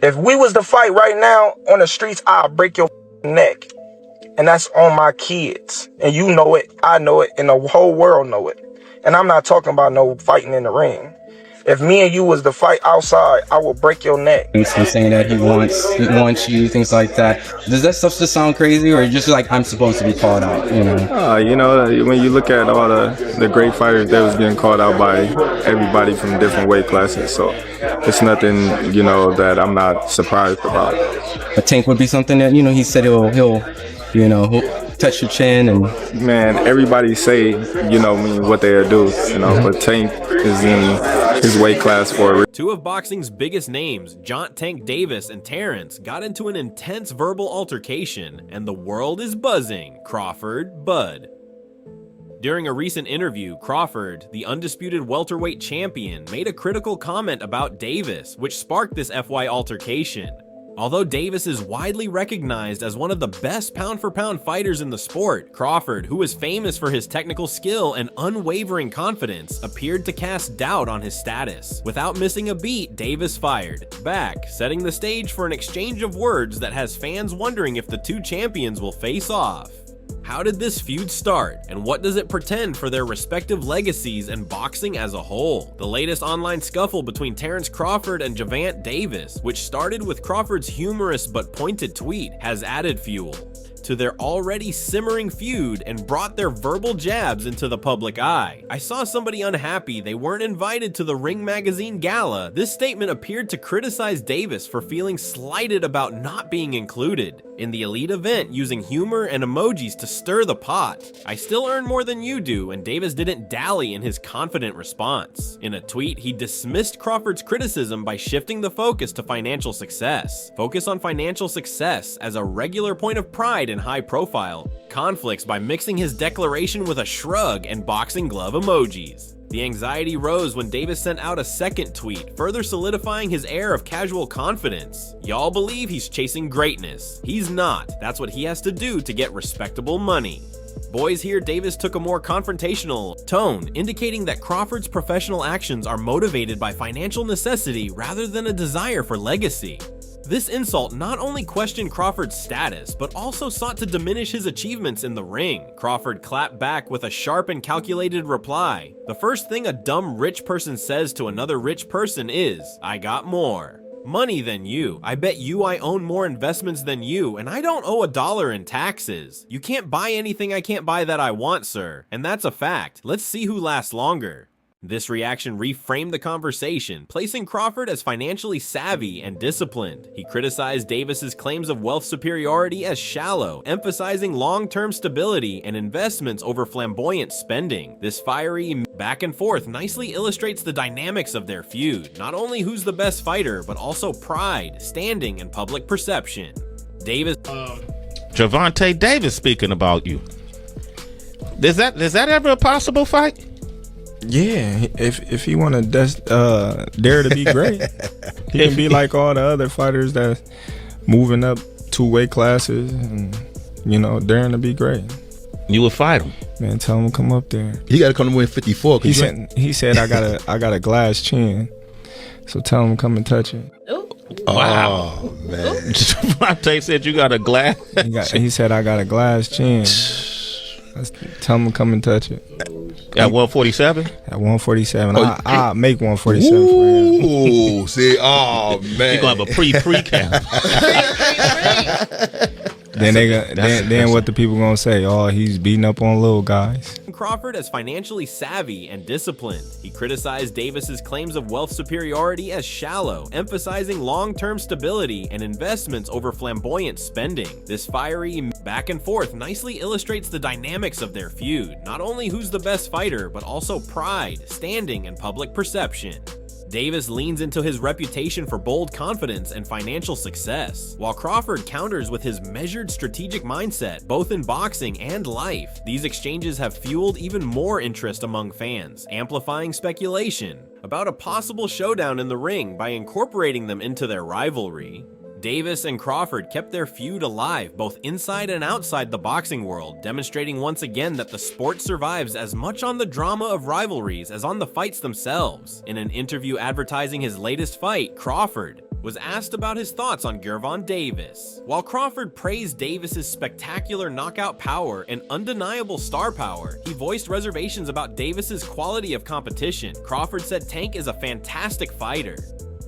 If we was to fight right now on the streets, I'll break your neck. And that's on my kids. And you know it, I know it, and the whole world know it. And I'm not talking about no fighting in the ring. If me and you was to fight outside, I will break your neck. He's saying that he wants you, things like that. Does that stuff just sound crazy, or just like I'm supposed to be called out? You know, when you look at all the great fighters, they was getting called out by everybody from different weight classes. So it's nothing, you know, that I'm not surprised about. A tank would be something that, you know, he said he'll touch your chin and. Man, everybody say, you know, what they'll do, you know, but Tank is in his weight class for a reason. Two of boxing's biggest names, Gervonta Tank Davis and Terence, got into an intense verbal altercation, and the world is buzzing. Crawford, Bud. During a recent interview, Crawford, the undisputed welterweight champion, made a critical comment about Davis, which sparked this FY altercation. Although Davis is widely recognized as one of the best pound-for-pound fighters in the sport, Crawford, who is famous for his technical skill and unwavering confidence, appeared to cast doubt on his status. Without missing a beat, Davis fired back, setting the stage for an exchange of words that has fans wondering if the two champions will face off. How did this feud start, and what does it portend for their respective legacies and boxing as a whole? The latest online scuffle between Terence Crawford and Gervonta Davis, which started with Crawford's humorous but pointed tweet, has added fuel to their already simmering feud and brought their verbal jabs into the public eye. I saw somebody unhappy they weren't invited to the Ring Magazine gala. This statement appeared to criticize Davis for feeling slighted about not being included in the elite event, using humor and emojis to stir the pot. I still earn more than you do, and Davis didn't dally in his confident response. In a tweet, he dismissed Crawford's criticism by shifting the focus to financial success. Focus on financial success as a regular point of pride in high-profile conflicts by mixing his declaration with a shrug and boxing glove emojis. The anxiety rose when Davis sent out a second tweet, further solidifying his air of casual confidence. Y'all believe he's chasing greatness. He's not. That's what he has to do to get respectable money. Boys, here Davis took a more confrontational tone, indicating that Crawford's professional actions are motivated by financial necessity rather than a desire for legacy. This insult not only questioned Crawford's status, but also sought to diminish his achievements in the ring. Crawford clapped back with a sharp and calculated reply. The first thing a dumb rich person says to another rich person is, "I got more money than you. I bet you I own more investments than you, and I don't owe $1 in taxes. You can't buy anything I can't buy that I want, sir. And that's a fact. Let's see who lasts longer." This reaction reframed the conversation, placing Crawford as financially savvy and disciplined. He criticized Davis's claims of wealth superiority as shallow, emphasizing long-term stability and investments over flamboyant spending. This fiery back and forth nicely illustrates the dynamics of their feud, not only who's the best fighter, but also pride, standing, and public perception. Davis... Gervonta Davis speaking about you. Is that ever a possible fight? Yeah, if he want to dare to be great, he can be like all the other fighters that moving up 2 weight classes and, you know, daring to be great. You would fight him, man. Tell him to come up there. He got to come to win 54. He said I got a glass chin, so tell him to come and touch it. Ooh. Wow, oh, man. Gervonta said you got a glass. He said I got a glass chin. Tell him to come and touch it. At 147? At 147. I'll make 147 for him. Ooh, see, oh, man. You're going to have a pre-camp. Then what the people going to say? Oh, he's beating up on little guys. Crawford as financially savvy and disciplined. He criticized Davis's claims of wealth superiority as shallow, emphasizing long-term stability and investments over flamboyant spending. This fiery back and forth nicely illustrates the dynamics of their feud, not only who's the best fighter, but also pride, standing, and public perception. Davis leans into his reputation for bold confidence and financial success, while Crawford counters with his measured strategic mindset, both in boxing and life. These exchanges have fueled even more interest among fans, amplifying speculation about a possible showdown in the ring by incorporating them into their rivalry. Davis and Crawford kept their feud alive both inside and outside the boxing world, demonstrating once again that the sport survives as much on the drama of rivalries as on the fights themselves. In an interview advertising his latest fight, Crawford was asked about his thoughts on Gervonta Davis. While Crawford praised Davis's spectacular knockout power and undeniable star power, he voiced reservations about Davis's quality of competition. Crawford said Tank is a fantastic fighter.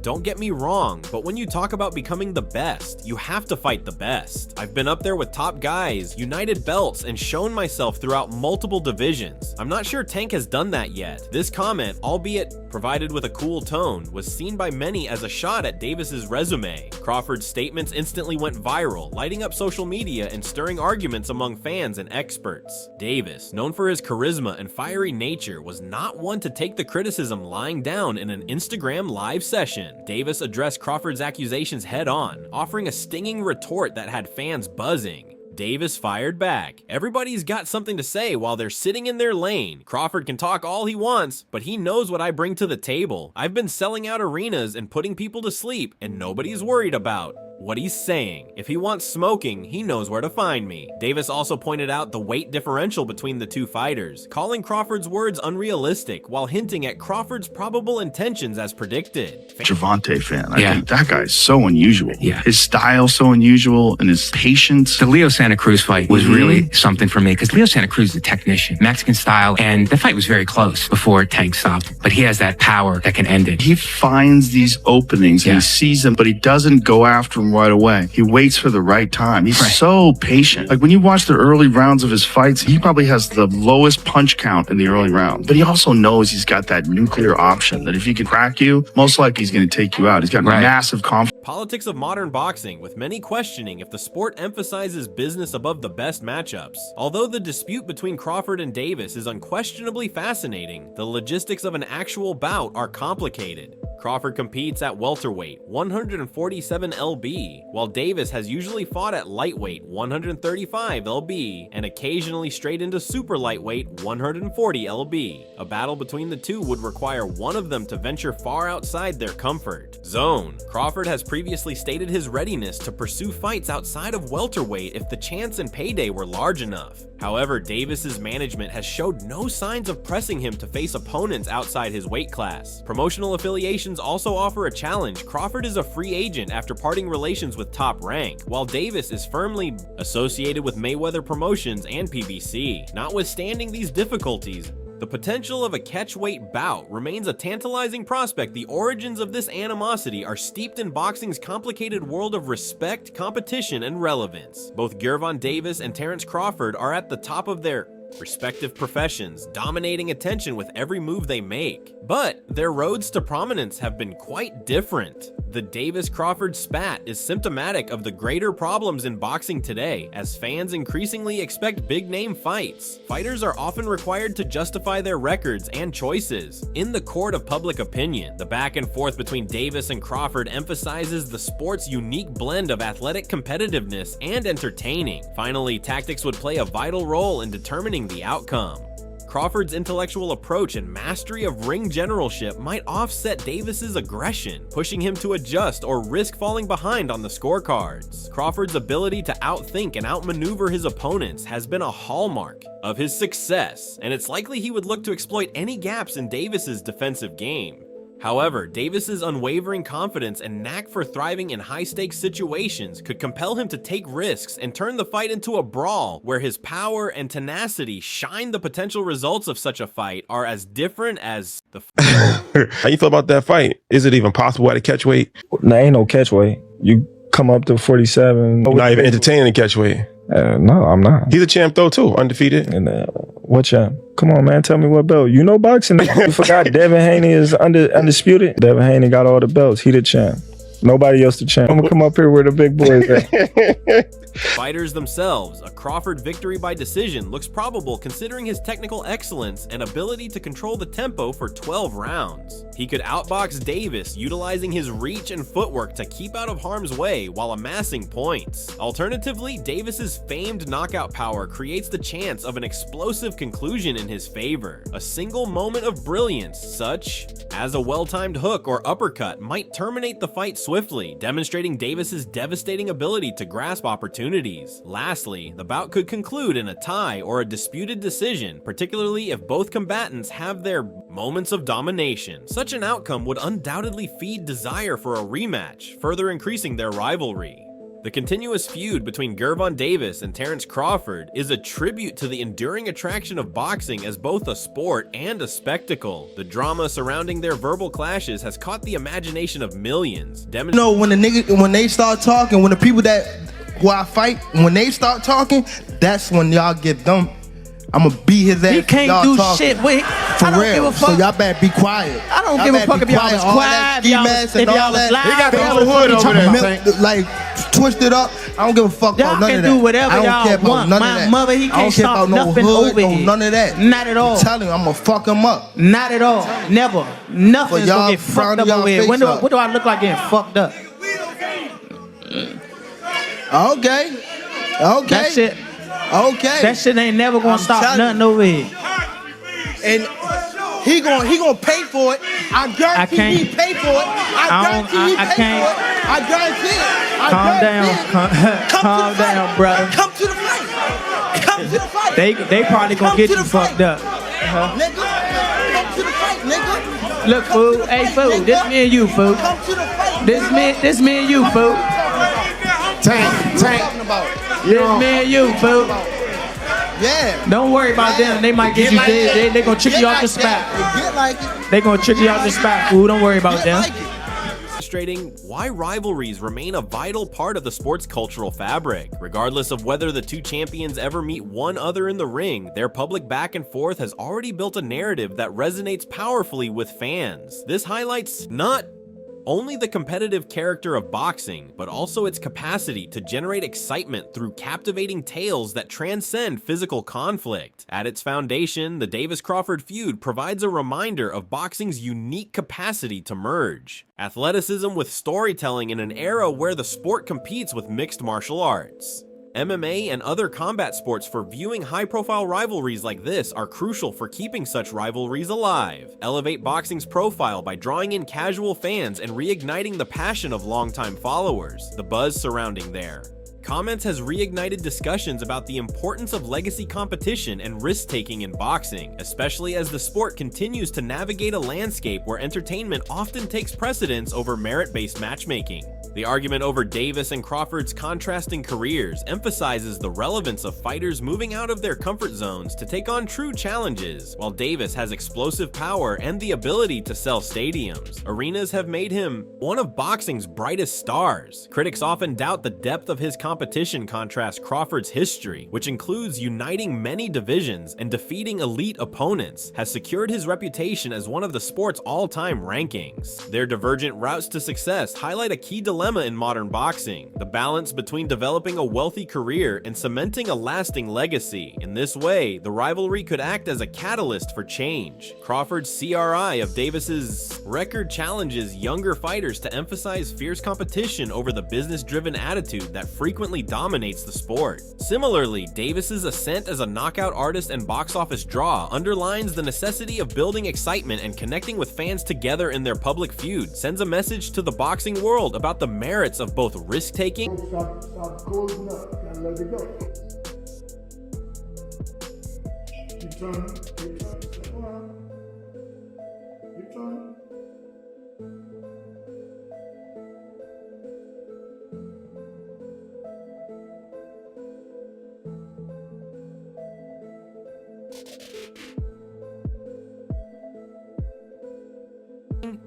Don't get me wrong, but when you talk about becoming the best, you have to fight the best. I've been up there with top guys, united belts, and shown myself throughout multiple divisions. I'm not sure Tank has done that yet. This comment, albeit provided with a cool tone, was seen by many as a shot at Davis's resume. Crawford's statements instantly went viral, lighting up social media and stirring arguments among fans and experts. Davis, known for his charisma and fiery nature, was not one to take the criticism lying down in an Instagram live session. Davis addressed Crawford's accusations head-on, offering a stinging retort that had fans buzzing. Davis fired back. Everybody's got something to say while they're sitting in their lane. Crawford can talk all he wants, but he knows what I bring to the table. I've been selling out arenas and putting people to sleep, and nobody's worried about what he's saying. If he wants smoking, he knows where to find me. Davis also pointed out the weight differential between the two fighters, calling Crawford's words unrealistic while hinting at Crawford's probable intentions as predicted. Gervonta fan. I think that guy's so unusual. Yeah. His style so unusual and his patience. The Leo Santa Cruz fight was really something for me because Leo Santa Cruz is a technician, Mexican style, and the fight was very close before Tank stopped. But he has that power that can end it. He finds these openings and he sees them, but he doesn't go after them right away. He waits for the right time. He's so patient. Like when you watch the early rounds of his fights, he probably has the lowest punch count in the early round. But he also knows he's got that nuclear option that if he can crack you, most likely he's going to take you out. He's got massive confidence. Politics of modern boxing, with many questioning if the sport emphasizes business above the best matchups. Although the dispute between Crawford and Davis is unquestionably fascinating, the logistics of an actual bout are complicated. Crawford competes at welterweight, 147 lb, while Davis has usually fought at lightweight, 135 lb, and occasionally straight into super lightweight, 140 lb. A battle between the two would require one of them to venture far outside their comfort zone. Crawford has previously stated his readiness to pursue fights outside of welterweight if the chance and payday were large enough. However, Davis's management has showed no signs of pressing him to face opponents outside his weight class. Promotional affiliations also offer a challenge. Crawford is a free agent after parting relations with Top Rank, while Davis is firmly associated with Mayweather Promotions and PBC. Notwithstanding these difficulties, the potential of a catchweight bout remains a tantalizing prospect. The origins of this animosity are steeped in boxing's complicated world of respect, competition, and relevance. Both Gervonta Davis and Terence Crawford are at the top of their respective professions, dominating attention with every move they make. But their roads to prominence have been quite different. The Davis-Crawford spat is symptomatic of the greater problems in boxing today, as fans increasingly expect big-name fights. Fighters are often required to justify their records and choices in the court of public opinion. The back and forth between Davis and Crawford emphasizes the sport's unique blend of athletic competitiveness and entertaining. Finally, tactics would play a vital role in determining the outcome. Crawford's intellectual approach and mastery of ring generalship might offset Davis's aggression, pushing him to adjust or risk falling behind on the scorecards. Crawford's ability to outthink and outmaneuver his opponents has been a hallmark of his success, and it's likely he would look to exploit any gaps in Davis's defensive game. However, Davis's unwavering confidence and knack for thriving in high-stakes situations could compel him to take risks and turn the fight into a brawl where his power and tenacity shine. The potential results of such a fight are as different as the How you feel about that fight? Is it even possible at a catchweight? Nah, ain't no catchweight. You come up to 47. You're not even entertaining a catchweight. No, I'm not. He's a champ though too, undefeated. And what champ? Come on, man. Tell me what belt. You know boxing. You forgot Devin Haney is undisputed. Devin Haney got all the belts. He the champ. Nobody else the champ. I'm gonna come up here where the big boys at. Fighters themselves, a Crawford victory by decision looks probable considering his technical excellence and ability to control the tempo for 12 rounds. He could outbox Davis, utilizing his reach and footwork to keep out of harm's way while amassing points. Alternatively, Davis's famed knockout power creates the chance of an explosive conclusion in his favor. A single moment of brilliance, such as a well-timed hook or uppercut, might terminate the fight swiftly, demonstrating Davis's devastating ability to grasp opportunities. opportunities. Lastly, the bout could conclude in a tie or a disputed decision, particularly if both combatants have their moments of domination. Such an outcome would undoubtedly feed desire for a rematch, further increasing their rivalry. The continuous feud between Gervonta Davis and Terence Crawford is a tribute to the enduring attraction of boxing as both a sport and a spectacle. The drama surrounding their verbal clashes has caught the imagination of millions. When they start talking, when the people who I fight, when they start talking, that's when y'all get dumb. I'ma beat his ass. He can't do shit. Wait, for I don't real. give a fuck. So y'all better be quiet. I don't give a fuck if y'all was quiet, if y'all was loud. He got the whole hood over there. Like twisted up. I don't give a fuck about none of that. Y'all can do whatever y'all want. My mother, he can't stop nothing over here. None of that. Not at all. I'm telling you, I'm gonna fuck him up. Not at all. Never. Nothing's gonna get fucked up over here. What do I look like getting fucked up? Okay. That shit. Okay. That shit ain't never gonna stop nothing over here. And he gonna pay for it. I guarantee he pay for it. I guarantee he pay for it. I guarantee it. Calm down, brother. Come to the fight. Come to the fight. They probably gonna get you fucked up. Nigga, come to the fight, nigga. Look, fool. Hey, fool. This me and you, fool. Come to the fight. This me and you, fool. Tank. This me and you, fool. Yeah. Don't worry about them. They might get you dead. They gonna trick you off the spot. Get like it. They gonna trick you off the spot, fool. Don't worry about them. Demonstrating why rivalries remain a vital part of the sport's cultural fabric. Regardless of whether the two champions ever meet one other in the ring, their public back and forth has already built a narrative that resonates powerfully with fans. This highlights not only the competitive character of boxing, but also its capacity to generate excitement through captivating tales that transcend physical conflict. At its foundation, the Davis-Crawford feud provides a reminder of boxing's unique capacity to merge athleticism with storytelling in an era where the sport competes with mixed martial arts. MMA and other combat sports for viewing high-profile rivalries like this are crucial for keeping such rivalries alive. Elevate boxing's profile by drawing in casual fans and reigniting the passion of longtime followers. The buzz surrounding their comments has reignited discussions about the importance of legacy competition and risk-taking in boxing, especially as the sport continues to navigate a landscape where entertainment often takes precedence over merit-based matchmaking. The argument over Davis and Crawford's contrasting careers emphasizes the relevance of fighters moving out of their comfort zones to take on true challenges. While Davis has explosive power and the ability to sell stadiums, arenas have made him one of boxing's brightest stars. Critics often doubt the depth of his competition contrast Crawford's history, which includes uniting many divisions and defeating elite opponents, has secured his reputation as one of the sport's all-time rankings. Their divergent routes to success highlight a key dilemma in modern boxing: the balance between developing a wealthy career and cementing a lasting legacy. In this way, the rivalry could act as a catalyst for change. Crawford's CRI of Davis's record challenges younger fighters to emphasize fierce competition over the business-driven attitude that frequently dominates the sport. Similarly, Davis's ascent as a knockout artist and box office draw underlines the necessity of building excitement and connecting with fans together in their public feud, sends a message to the boxing world about the merits of both risk-taking . Stop closing up. Gotta let it go. Keep turning. Step around. Keep turning.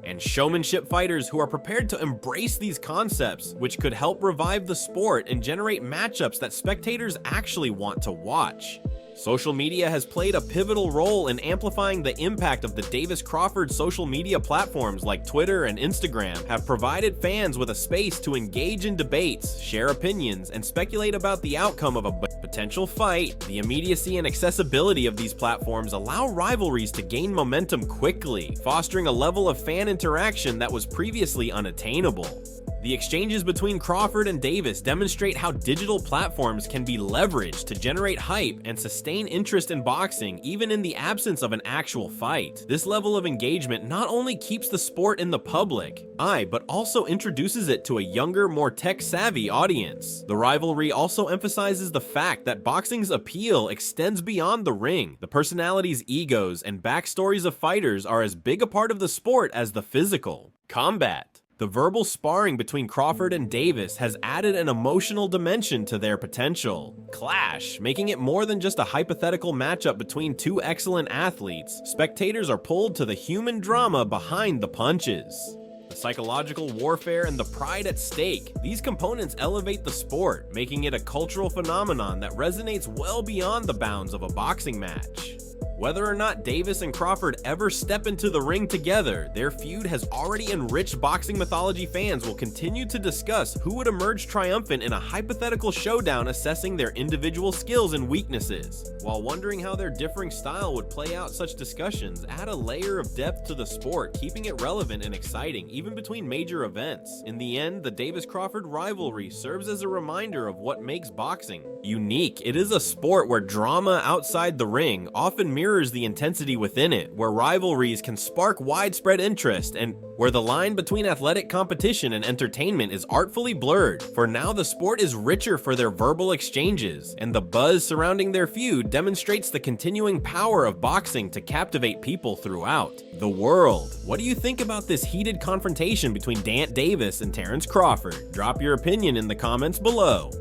And showmanship fighters who are prepared to embrace these concepts, which could help revive the sport and generate matchups that spectators actually want to watch. Social media has played a pivotal role in amplifying the impact of the Davis-Crawford. Social media platforms like Twitter and Instagram have provided fans with a space to engage in debates, share opinions, and speculate about the outcome of a potential fight. The immediacy and accessibility of these platforms allow rivalries to gain momentum quickly, fostering a level of fan interaction that was previously unattainable. The exchanges between Crawford and Davis demonstrate how digital platforms can be leveraged to generate hype and sustain interest in boxing even in the absence of an actual fight. This level of engagement not only keeps the sport in the public eye, but also introduces it to a younger, more tech-savvy audience. The rivalry also emphasizes the fact that boxing's appeal extends beyond the ring. The personalities' egos and backstories of fighters are as big a part of the sport as the physical. Combat. The verbal sparring between Crawford and Davis has added an emotional dimension to their potential clash, making it more than just a hypothetical matchup between two excellent athletes. Spectators are pulled to the human drama behind the punches. The psychological warfare and the pride at stake. These components elevate the sport, making it a cultural phenomenon that resonates well beyond the bounds of a boxing match. Whether or not Davis and Crawford ever step into the ring together, their feud has already enriched boxing mythology. Fans will continue to discuss who would emerge triumphant in a hypothetical showdown, assessing their individual skills and weaknesses. While wondering how their differing style would play out, such discussions add a layer of depth to the sport, keeping it relevant and exciting even between major events. In the end, the Davis-Crawford rivalry serves as a reminder of what makes boxing unique. It is a sport where drama outside the ring often mirrors the intensity within it, where rivalries can spark widespread interest, and where the line between athletic competition and entertainment is artfully blurred. For now, the sport is richer for their verbal exchanges, and the buzz surrounding their feud demonstrates the continuing power of boxing to captivate people throughout the world. What do you think about this heated confrontation between Davis and Terence Crawford? Drop your opinion in the comments below.